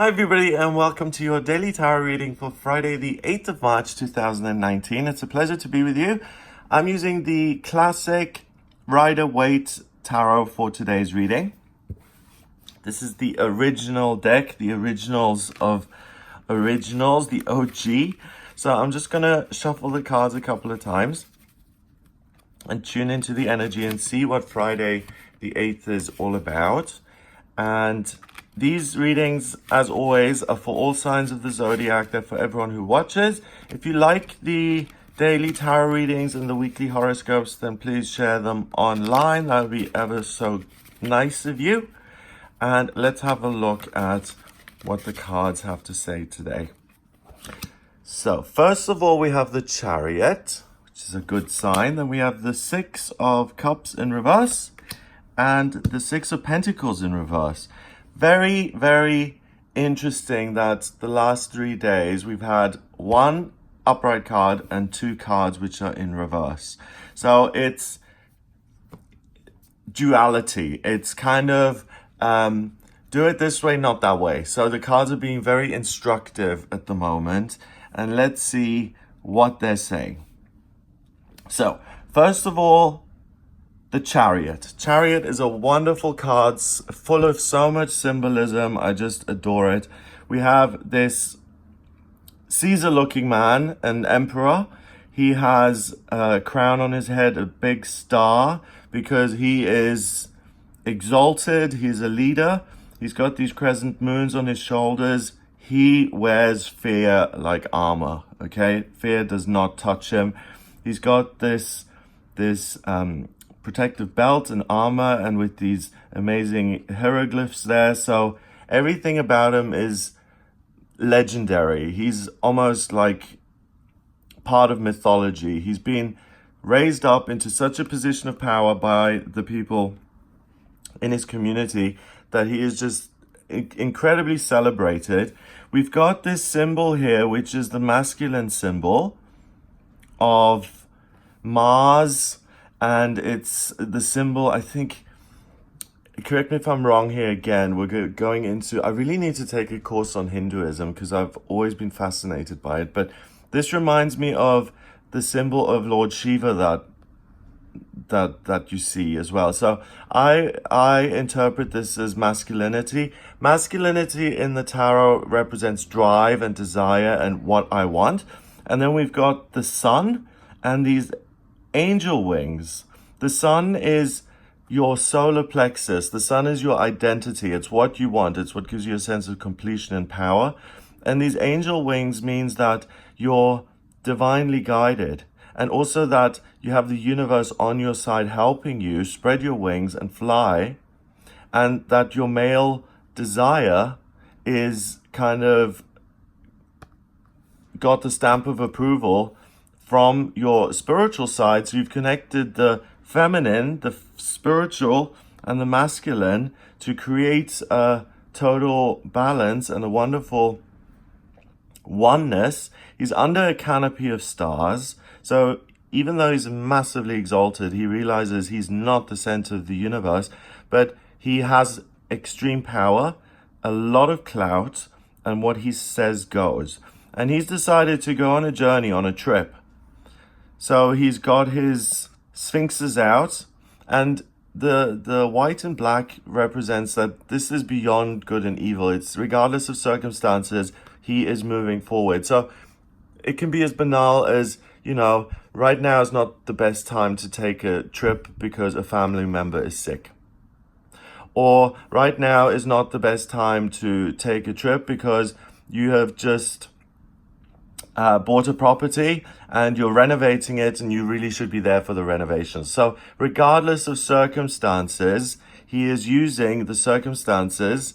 Hi everybody and welcome to your daily tarot reading for Friday the 8th of March 2019. It's a pleasure to be with you. I'm using the classic Rider-Waite tarot for today's reading. This is the original deck, the originals of originals, the OG. So I'm just going to shuffle the cards a couple of times and tune into the energy and see what Friday the 8th is all about. And these readings, as always, are for all signs of the zodiac. They're for everyone who watches. If you like the daily tarot readings and the weekly horoscopes, then please share them online. That would be ever so nice of you. And let's have a look at what the cards have to say today. So, first of all, we have the chariot, which is a good sign. Then we have the Six of Cups in reverse and the Six of Pentacles in reverse. Very, very interesting that the last 3 days we've had one upright card and two cards which are in reverse. So it's duality. It's kind of do it this way, not that way. So the cards are being very instructive at the moment. And let's see what they're saying. So first of all, the Chariot. Chariot is a wonderful card, full of so much symbolism. I just adore it. We have this Caesar-looking man, an emperor. He has a crown on his head, a big star, because he is exalted. He's a leader. He's got these crescent moons on his shoulders. He wears fear like armor, okay? Fear does not touch him. He's got this protective belt and armor, and with these amazing hieroglyphs there. So everything about him is legendary. He's almost like part of mythology. He's been raised up into such a position of power by the people in his community that he is just incredibly celebrated. We've got this symbol here, which is the masculine symbol of Mars. And it's the symbol, I think, correct me if I'm wrong here again, we're going into, I really need to take a course on Hinduism because I've always been fascinated by it. But this reminds me of the symbol of Lord Shiva that you see as well. So I interpret this as masculinity. Masculinity in the tarot represents drive and desire and what I want. And then we've got the sun and these angel wings. The sun is your solar plexus. The sun is your identity. It's what you want. It's what gives you a sense of completion and power. And these angel wings means that you're divinely guided, and also that you have the universe on your side helping you spread your wings and fly, and that your male desire is kind of got the stamp of approval from your spiritual side. So you've connected the feminine, the spiritual, and the masculine to create a total balance and a wonderful oneness. He's under a canopy of stars. So even though he's massively exalted, he realizes he's not the center of the universe, but he has extreme power, a lot of clout, and what he says goes. And he's decided to go on a journey, on a trip. So he's got his sphinxes out, and the white and black represents that this is beyond good and evil. It's regardless of circumstances, he is moving forward. So it can be as banal as, right now is not the best time to take a trip because a family member is sick. Or right now is not the best time to take a trip because you have just bought a property and you're renovating it and you really should be there for the renovation. So regardless of circumstances, he is using the circumstances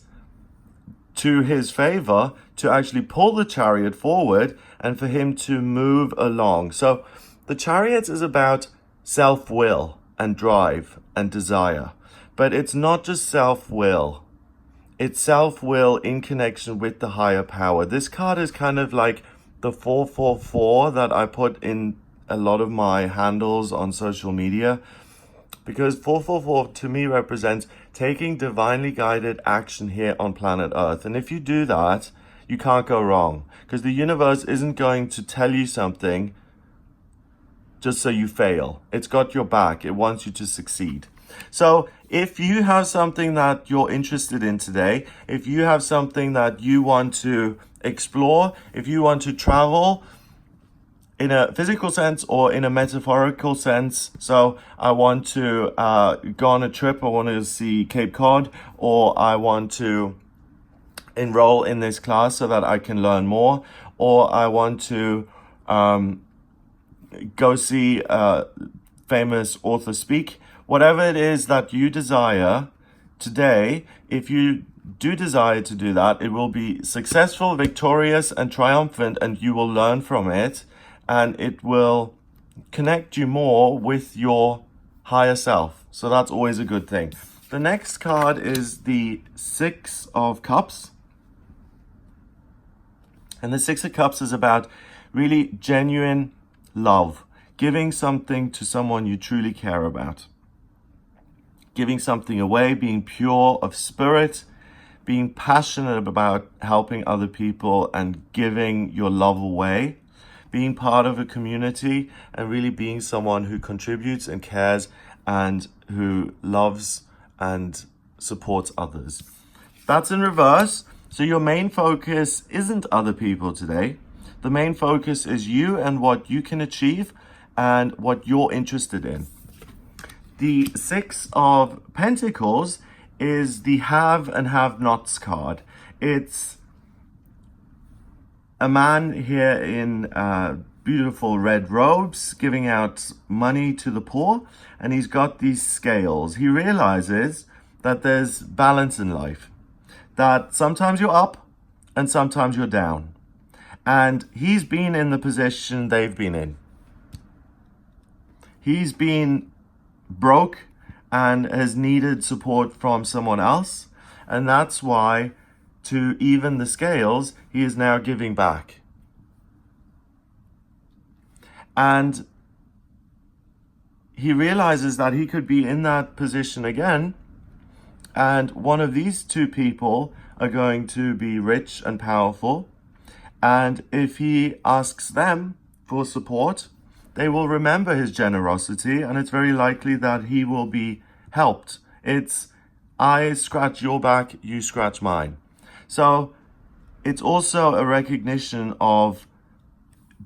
to his favor to actually pull the chariot forward and for him to move along. So the chariot is about self-will and drive and desire, but it's not just self-will. It's self-will in connection with the higher power. This card is kind of like the 444 that I put in a lot of my handles on social media, because 444 to me represents taking divinely guided action here on planet Earth. And if you do that, you can't go wrong, because the universe isn't going to tell you something just so you fail. It's got your back. It wants you to succeed. So if you have something that you're interested in today, if you have something that you want to explore, if you want to travel in a physical sense or in a metaphorical sense, so I want to go on a trip, I want to see Cape Cod, or I want to enroll in this class so that I can learn more, or I want to go see a famous author speak. Whatever it is that you desire today, if you do desire to do that, it will be successful, victorious, and triumphant, and you will learn from it, and it will connect you more with your higher self. So that's always a good thing. The next card is the Six of Cups. And the Six of Cups is about really genuine love, giving something to someone you truly care about. Giving something away, being pure of spirit, being passionate about helping other people and giving your love away, being part of a community, and really being someone who contributes and cares and who loves and supports others. That's in reverse. So your main focus isn't other people today. The main focus is you and what you can achieve and what you're interested in. The Six of Pentacles is the have and have nots card. It's a man here in beautiful red robes giving out money to the poor, and he's got these scales. He realizes that there's balance in life, that sometimes you're up and sometimes you're down. And he's been in the position they've been in. He's been broke and has needed support from someone else, and that's why, to even the scales, he is now giving back. And he realizes that he could be in that position again, and one of these two people are going to be rich and powerful, and if he asks them for support, they will remember his generosity, and it's very likely that he will be helped. It's I scratch your back, you scratch mine. So it's also a recognition of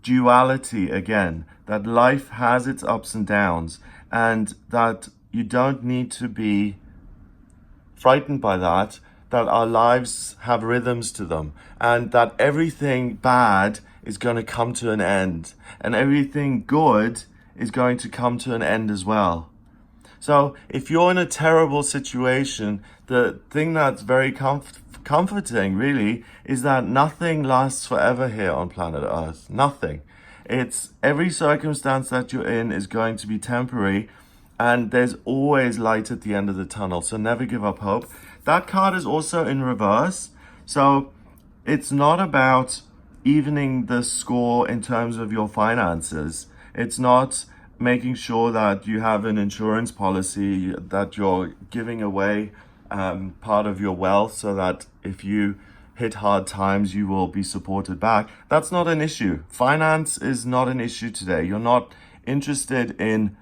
duality again, that life has its ups and downs, and that you don't need to be frightened by that our lives have rhythms to them, and that everything bad is going to come to an end, and everything good is going to come to an end as well. So if you're in a terrible situation, the thing that's very comforting really is that nothing lasts forever here on planet Earth. Nothing. It's every circumstance that you're in is going to be temporary, and there's always light at the end of the tunnel. So never give up hope. That card is also in reverse. So it's not about evening the score in terms of your finances. It's not making sure that you have an insurance policy, that you're giving away part of your wealth so that if you hit hard times, you will be supported back. That's not an issue. Finance is not an issue today. You're not interested in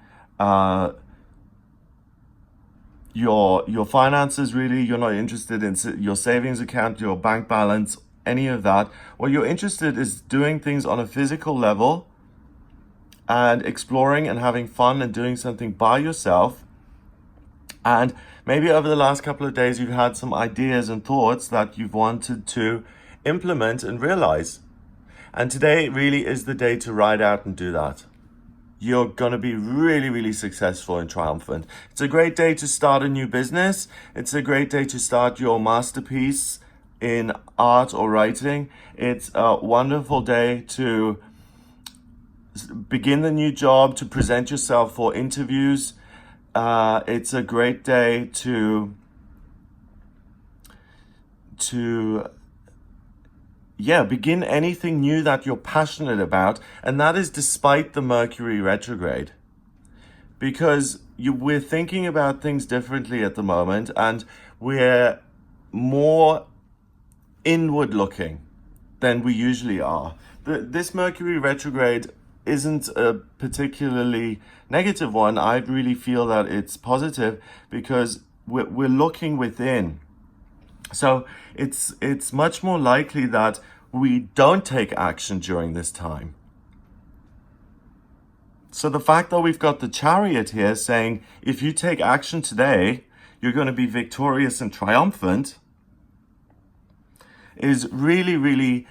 your finances, really. You're not interested in your savings account, your bank balance, any of that. What you're interested is doing things on a physical level and exploring and having fun and doing something by yourself. And maybe over the last couple of days, you've had some ideas and thoughts that you've wanted to implement and realize. And today really is the day to ride out and do that. You're going to be really, really successful and triumphant. It's a great day to start a new business. It's a great day to start your masterpiece in art or writing. It's a wonderful day to begin the new job, to present yourself for interviews. It's a great day to begin anything new that you're passionate about, and that is despite the Mercury retrograde. because we're thinking about things differently at the moment, and we're more inward looking than we usually are. This Mercury retrograde isn't a particularly negative one. I really feel that it's positive because we're looking within. So it's much more likely that we don't take action during this time. So the fact that we've got the chariot here saying, if you take action today, you're going to be victorious and triumphant, is really, really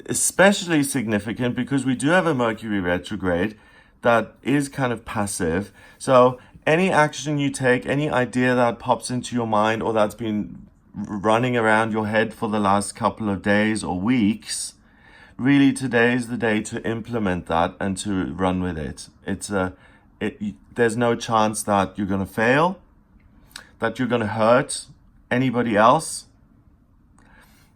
especially significant because we do have a Mercury retrograde that is kind of passive. So any action you take, any idea that pops into your mind or that's been running around your head for the last couple of days or weeks, really today is the day to implement that and to run with it. There's no chance that you're going to fail, that you're going to hurt anybody else,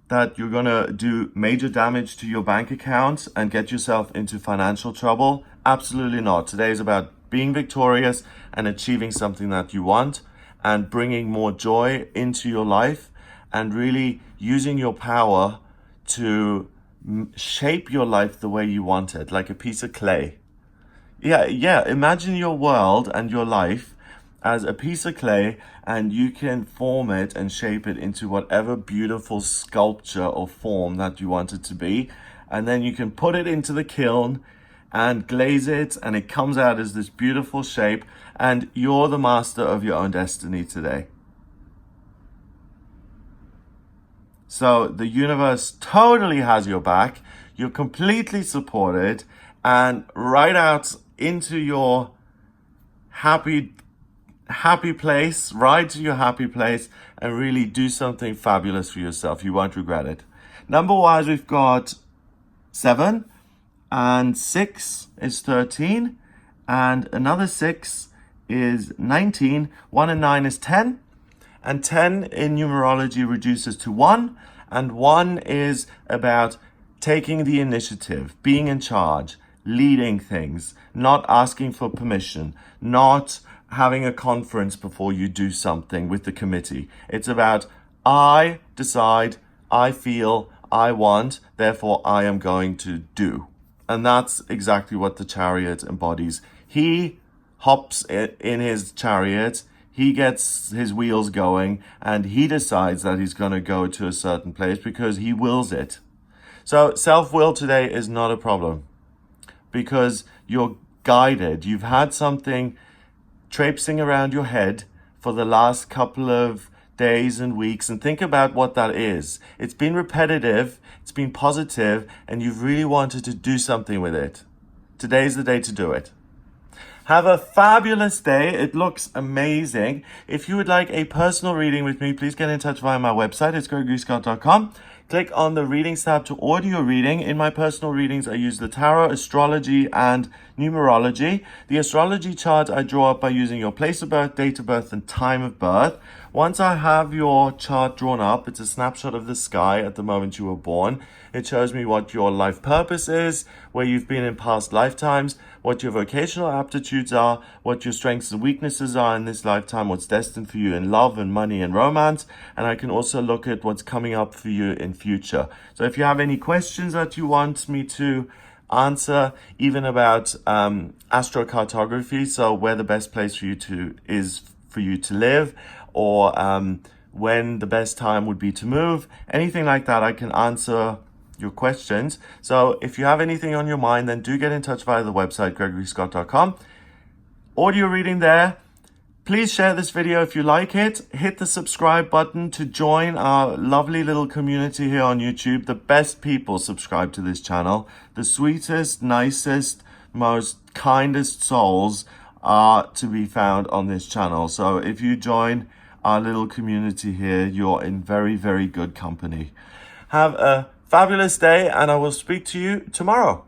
that you're going to do major damage to your bank account and get yourself into financial trouble. Absolutely not. Today is about being victorious and achieving something that you want and bringing more joy into your life and really using your power to shape your life the way you want it, like a piece of clay. Yeah. Imagine your world and your life as a piece of clay, and you can form it and shape it into whatever beautiful sculpture or form that you want it to be. And then you can put it into the kiln and glaze it, and it comes out as this beautiful shape, and you're the master of your own destiny today. So the universe totally has your back. You're completely supported, and right out into your happy place, ride to your happy place and really do something fabulous for yourself. You won't regret it. Number-wise, we've got 7 and 6 is 13 and another 6 is 19. 1 and 9 is 10. And 10 in numerology reduces to 1. And 1 is about taking the initiative, being in charge, leading things, not asking for permission, not having a conference before you do something with the committee. It's about, I decide, I feel, I want, therefore I am going to do. And that's exactly what the chariot embodies. He hops in his chariot, he gets his wheels going, and he decides that he's going to go to a certain place because he wills it. So self-will today is not a problem because you're guided. You've had something traipsing around your head for the last couple of days and weeks, and think about what that is. It's been repetitive, it's been positive, and you've really wanted to do something with it. Today's the day to do it. Have a fabulous day. It looks amazing. If you would like a personal reading with me, please get in touch via my website. It's gregoryscott.com. Click on the readings tab to order your reading. In my personal readings, I use the tarot, astrology, and numerology. The astrology chart I draw up by using your place of birth, date of birth, and time of birth. Once I have your chart drawn up, it's a snapshot of the sky at the moment you were born. It shows me what your life purpose is, where you've been in past lifetimes, what your vocational aptitudes are, what your strengths and weaknesses are in this lifetime, what's destined for you in love and money and romance. And I can also look at what's coming up for you in future. So if you have any questions that you want me to answer, even about astrocartography, so where the best place for you to live, or when the best time would be to move, anything like that, I can answer your questions. So if you have anything on your mind, then do get in touch via the website, gregoryscott.com. Audio reading there. Please share this video if you like it. Hit the subscribe button to join our lovely little community here on YouTube. The best people subscribe to this channel. The sweetest, nicest, most kindest souls are to be found on this channel. So if you join our little community here, you're in very, very good company. Have a fabulous day, and I will speak to you tomorrow.